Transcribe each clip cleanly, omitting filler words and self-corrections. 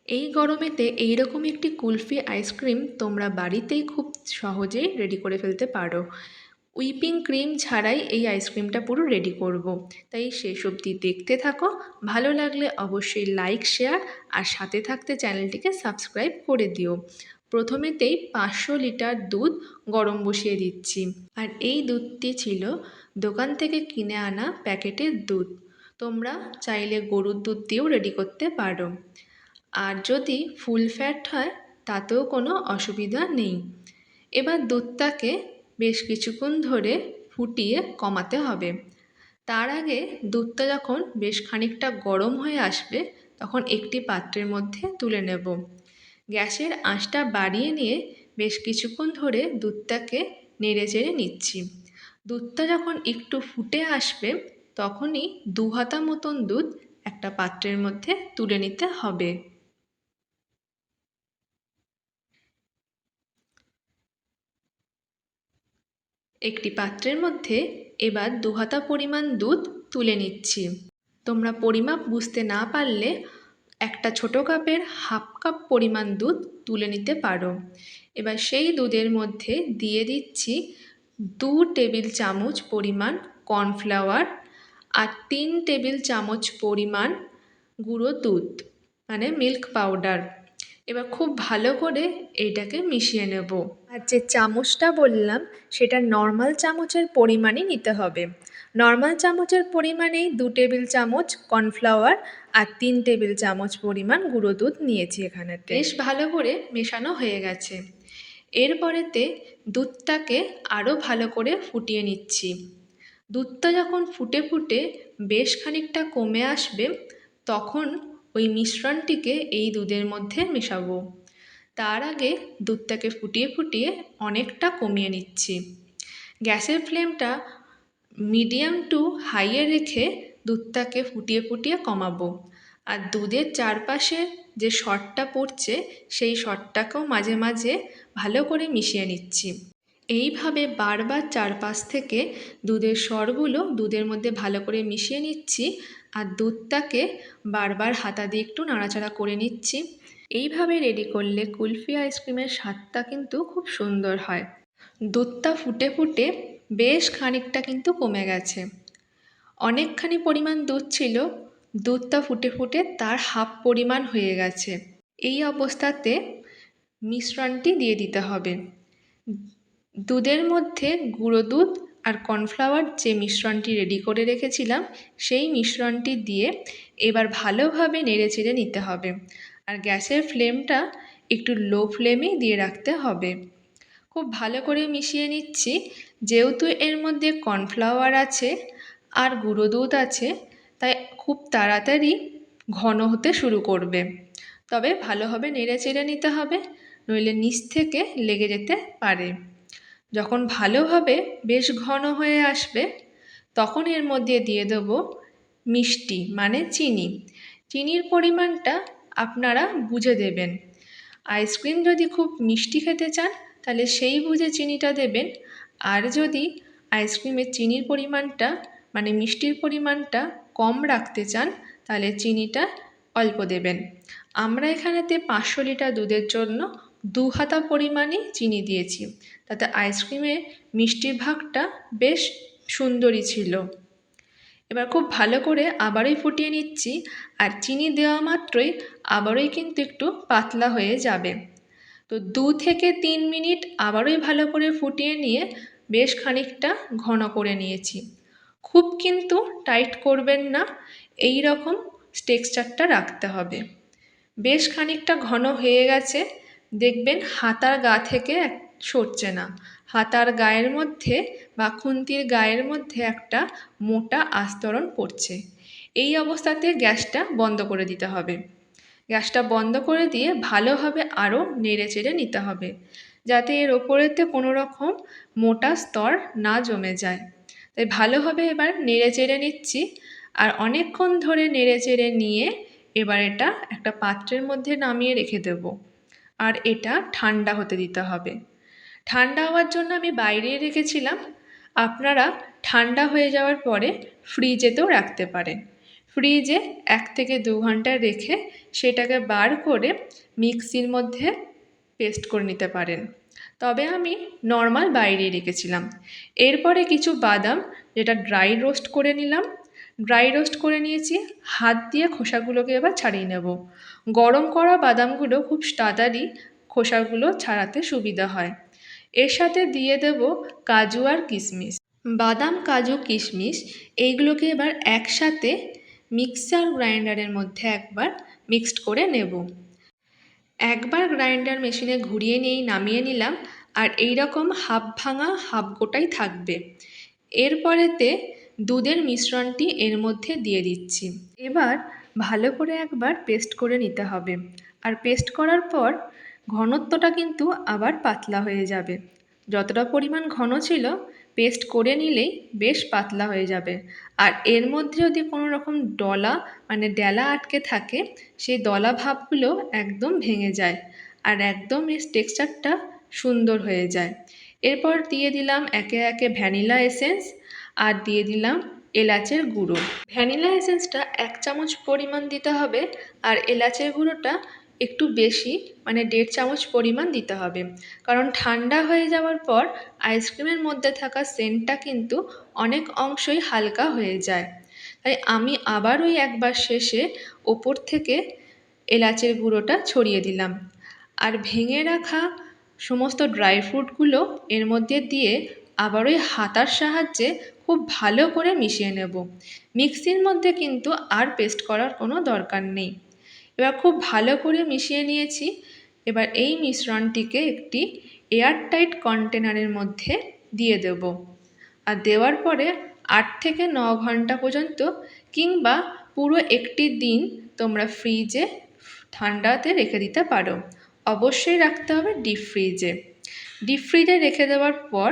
এই গরমেতে এইরকম একটি কুলফি আইসক্রিম তোমরা বাড়িতেই খুব সহজেই রেডি করে ফেলতে পারো। হুইপিং ক্রিম ছাড়াই এই আইসক্রিমটা পুরো রেডি করব। তাই শেষ অবধি দেখতে থাকো। ভালো লাগলে অবশ্যই লাইক, শেয়ার আর সাথে থাকতে চ্যানেলটিকে সাবস্ক্রাইব করে দিও। প্রথমেতেই 500 লিটার দুধ গরম বসিয়ে দিচ্ছি। আর এই দুধটি ছিল দোকান থেকে কিনে আনা প্যাকেটের দুধ। তোমরা চাইলে গরুর দুধ দিয়েও রেডি করতে পারো। আর যদি ফুল ফ্যাট হয় তাতেও কোনো অসুবিধা নেই। এবার দুধটাকে বেশ কিছুক্ষণ ধরে ফুটিয়ে কমাতে হবে। তার আগে দুধটা যখন বেশ খানিকটা গরম হয়ে আসবে তখন একটি পাত্রের মধ্যে তুলে নেব। গ্যাসের আঁচটা বাড়িয়ে নিয়ে বেশ কিছুক্ষণ ধরে দুধটাকে নেড়ে চেড়ে নিচ্ছি। দুধটা যখন একটু ফুটে আসবে তখনই 2 হাতা মতন দুধ একটা পাত্রের মধ্যে তুলে নিতে হবে। একটি পাত্রের মধ্যে এবার 2 হাতা পরিমাণ দুধ তুলে নিচ্ছি। তোমরা পরিমাপ বুঝতে না পারলে একটা ছোট কাপের হাফ কাপ পরিমাণ দুধ তুলে নিতে পারো। এবার সেই দুধের মধ্যে দিয়ে দিচ্ছি 2 টেবিল চামচ পরিমাণ কর্নফ্লাওয়ার আর 3 টেবিল চামচ পরিমাণ গুঁড়ো দুধ মানে মিল্ক পাউডার। এবার খুব ভালো করে এইটাকে মিশিয়ে নেব। আর যে চামচটা বললাম সেটা নর্মাল চামচের পরিমাণই নিতে হবে। নর্মাল চামচের পরিমাণেই 2 টেবিল চামচ কর্নফ্লাওয়ার আর 3 টেবিল চামচ পরিমাণ গুঁড়ো দুধ নিয়েছি এখানে। বেশ ভালো করে মেশানো হয়ে গেছে। এরপরেতে দুধটাকে আরও ভালো করে ফুটিয়ে নিচ্ছি। দুধটা যখন ফুটে ফুটে বেশ খানিকটা কমে আসবে তখন ওই মিশ্রণটিকে এই দুধের মধ্যে মেশাবো। তার আগে দুধটাকে ফুটিয়ে ফুটিয়ে অনেকটা কমিয়ে নিচ্ছি। গ্যাসের ফ্লেমটা মিডিয়াম টু হাইয়ে রেখে দুধটাকে ফুটিয়ে ফুটিয়ে কমাবো। আর দুধের চারপাশে যে সরটা পড়ছে সেই সরটাকেও মাঝে মাঝে ভালো করে মিশিয়ে নিচ্ছি। এইভাবে বারবার চারপাশ থেকে দুধের সরগুলো দুধের মধ্যে ভালো করে মিশিয়ে নিচ্ছি আর দুধটাকে বারবার হাতা দিয়ে একটু নাড়াচাড়া করে নিচ্ছি। এইভাবে রেডি করলে কুলফি আইসক্রিমের স্বাদটা কিন্তু খুব সুন্দর হয়। দুধটা ফুটে ফুটে বেশ খানিকটা কিন্তু কমে গেছে। অনেকখানি পরিমাণ দুধ ছিল, দুধটা ফুটে ফুটে তার হাফ পরিমাণ হয়ে গেছে। এই অবস্থাতে মিশ্রণটি দিয়ে দিতে হবে। দুধের মধ্যে গুঁড়ো দুধ আর কর্নফ্লাওয়ার যে মিশ্রণটি রেডি করে রেখেছিলাম সেই মিশ্রণটি দিয়ে এবার ভালোভাবে নেড়েচেড়ে নিতে হবে। আর গ্যাসের ফ্লেমটা একটু লো ফ্লেমেই দিয়ে রাখতে হবে। খুব ভালো করে মিশিয়ে নিচ্ছি। যেহেতু এর মধ্যে কর্নফ্লাওয়ার আছে আর গুঁড়ো দুধ আছে তাই খুব তাড়াতাড়ি ঘন হতে শুরু করবে। তবে ভালোভাবে নেড়েচেড়ে নিতে হবে, নইলে নিচ থেকে লেগে যেতে পারে। যখন ভালোভাবে বেশ ঘন হয়ে আসবে তখন এর মধ্যে দিয়ে দেবো মিষ্টি মানে চিনি। চিনির পরিমাণটা আপনারা বুঝে দেবেন। আইসক্রিম যদি খুব মিষ্টি খেতে চান তাহলে সেই বুঝে চিনিটা দেবেন। আর যদি আইসক্রিমের চিনির পরিমাণটা মানে মিষ্টির পরিমাণটা কম রাখতে চান তাহলে চিনিটা অল্প দেবেন। আমরা এখানেতে 500 লিটার দুধের জন্য 2 হাতা পরিমাণই চিনি দিয়েছি, তাতে আইসক্রিমের মিষ্টির ভাগটা বেশ সুন্দরই ছিল। এবার খুব ভালো করে আবারই ফুটিয়ে নিচ্ছি। আর চিনি দেওয়া মাত্রই আবারই কিন্তু একটু পাতলা হয়ে যাবে। তো 2 থেকে 3 মিনিট আবারই ভালো করে ফুটিয়ে নিয়ে বেশ খানিকটা ঘন করে নিয়েছি। খুব কিন্তু টাইট করবেন না, এই রকম টেক্সচারটা রাখতে হবে। বেশ খানিকটা ঘন হয়ে গেছে, দেখবেন হাতার গা থেকে সরছে না। হাতার গায়ের মধ্যে বা খুন্তির গায়ের মধ্যে একটা মোটা আস্তরণ পড়ছে। এই অবস্থাতে গ্যাসটা বন্ধ করে দিতে হবে। গ্যাসটা বন্ধ করে দিয়ে ভালোভাবে আরও নেড়েচেড়ে নিতে হবে, যাতে এর ওপরেতে কোনো রকম মোটা স্তর না জমে যায়। তাই ভালোভাবে এবার নেড়েচেড়ে নিচ্ছি। আর অনেকক্ষণ ধরে নেড়েচেড়ে নিয়ে এবার এটা একটা পাত্রের মধ্যে নামিয়ে রেখে দেব। আর এটা ঠান্ডা হতে দিতে হবে। ঠান্ডা হওয়ার জন্য আমি বাইরে রেখেছিলাম, আপনারা ঠান্ডা হয়ে যাওয়ার পরে ফ্রিজেতেও রাখতে পারেন। ফ্রিজে 1 থেকে 2 ঘন্টা রেখে সেটাকে বার করে মিক্সির মধ্যে পেস্ট করে নিতে পারেন। তবে আমি নর্মাল বাইরেই রেখেছিলাম। এরপরে কিছু বাদাম যেটা ড্রাই রোস্ট করে নিলাম। ড্রাই রোস্ট করে নিয়েছি, হাত দিয়ে খোসাগুলোকে এবার ছাড়িয়ে নেব। গরম করা বাদামগুলো খুব তাড়াতাড়ি খোসাগুলো ছাড়াতে সুবিধা হয়। এর সাথে দিয়ে দেব কাজু আর কিশমিশ। বাদাম, কাজু, কিশমিশ এইগুলোকে এবার একসাথে মিক্সার গ্রাইন্ডারের মধ্যে একবার মিক্সড করে নেব। একবার গ্রাইন্ডার মেশিনে ঘুরিয়ে নিয়েই নামিয়ে নিলাম, আর এই রকম হাফ ভাঙা হাফ গোটাই থাকবে। এরপরেতে দুধের মিশ্রণটি এর মধ্যে দিয়ে দিচ্ছি। এবার ভালো করে একবার পেস্ট করে নিতে হবে, আর পেস্ট করার পর ঘনত্বটা কিন্তু আবার পাতলা হয়ে যাবে। যতটা পরিমাণ ঘন ছিল পেস্ট করে নিলেই বেশ পাতলা হয়ে যাবে। আর এর মধ্যে যদি কোনো রকম ডলা মানে ডেলা আটকে থাকে, সেই দলা ভাবগুলো একদম ভেঙে যায় আর একদম এর টেক্সচারটা সুন্দর হয়ে যায়। এরপর দিয়ে দিলাম একে একে ভ্যানিলা এসেন্স আর দিয়ে দিলাম এলাচের গুঁড়ো। ভ্যানিলা এসেন্সটা 1 চামচ পরিমাণ দিতে হবে, আর এলাচের গুঁড়োটা একটু বেশি মানে 1.5 চামচ পরিমাণ দিতে হবে। কারণ ঠান্ডা হয়ে যাওয়ার পর আইসক্রিমের মধ্যে থাকা সেন্টটা কিন্তু অনেক অংশই হালকা হয়ে যায়। তাই আমি আবার ওই একবার শেষে ওপর থেকে এলাচের গুঁড়োটা ছড়িয়ে দিলাম, আর ভেঙে রাখা সমস্ত ড্রাই ফ্রুটগুলো এর মধ্যে দিয়ে আবার ওই হাতার সাহায্যে খুব ভালো করে মিশিয়ে নেব। মিক্সির মধ্যে কিন্তু আর পেস্ট করার কোনো দরকার নেই। এবার খুব ভালো করে মিশিয়ে নিয়েছি। এবার এই মিশ্রণটিকে একটি এয়ারটাইট কন্টেনারের মধ্যে দিয়ে দেব, আর দেওয়ার পরে 8 থেকে 9 ঘন্টা পর্যন্ত কিংবা পুরো একটি দিন তোমরা ফ্রিজে ঠান্ডাতে রেখে দিতে পারো। অবশ্যই রাখতে হবে ডিপ ফ্রিজে। ডিপ ফ্রিজে রেখে দেওয়ার পর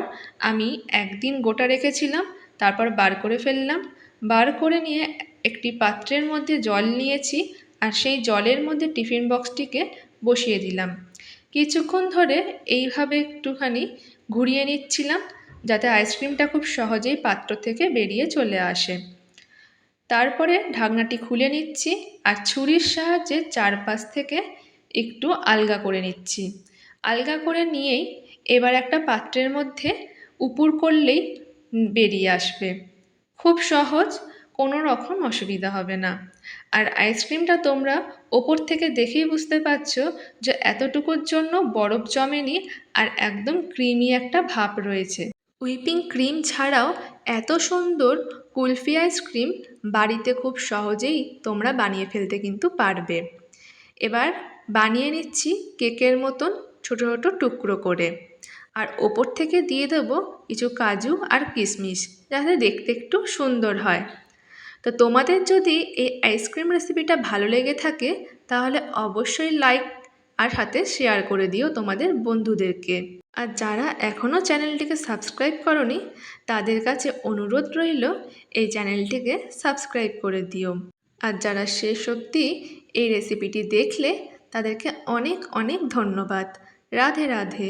আমি একদিন গোটা রেখেছিলাম, তারপর বার করে ফেললাম। বার করে নিয়ে একটি পাত্রের মধ্যে জল নিয়েছি, আর সেই জলের মধ্যে টিফিন বক্সটিকে বসিয়ে দিলাম। কিছুক্ষণ ধরে এইভাবে একটুখানি ঘুরিয়ে নিচ্ছিলাম, যাতে আইসক্রিমটা খুব সহজেই পাত্র থেকে বেরিয়ে চলে আসে। তারপরে ঢাকনাটি খুলে নিচ্ছি, আর ছুরির সাহায্যে চারপাশ থেকে একটু আলগা করে নিচ্ছি। আলগা করে নিয়েই এবার একটা পাত্রের মধ্যে উপুড় করলেই বেরিয়ে আসবে। খুব সহজ, কোনো রকম অসুবিধা হবে না। আর আইসক্রিমটা তোমরা ওপর থেকে দেখেই বুঝতে পারছো যে এতটুকুর জন্য বরফ জমেনি, আর একদম ক্রিমি একটা ভাব রয়েছে। হুইপিং ক্রিম ছাড়াও এত সুন্দর কুলফি আইসক্রিম বাড়িতে খুব সহজেই তোমরা বানিয়ে ফেলতে কিন্তু পারবে। এবার বানিয়ে নিচ্ছি কেকের মতন ছোটো ছোটো টুকরো করে, আর ওপর থেকে দিয়ে দেবো কিছু কাজু আর কিশমিশ, যাতে দেখতে একটু সুন্দর হয়। তো তোমাদের যদি এই আইসক্রিম রেসিপিটা ভালো লেগে থাকে তাহলে অবশ্যই লাইক আর সাথে শেয়ার করে দিও তোমাদের বন্ধুদেরকে। আর যারা এখনও চ্যানেলটিকে সাবস্ক্রাইব করোনি তাদের কাছে অনুরোধ রইল এই চ্যানেলটিকে সাবস্ক্রাইব করে দিও। আর যারা শেষ অবধি এই রেসিপিটি দেখলে তাদেরকে অনেক অনেক ধন্যবাদ। রাধে রাধে।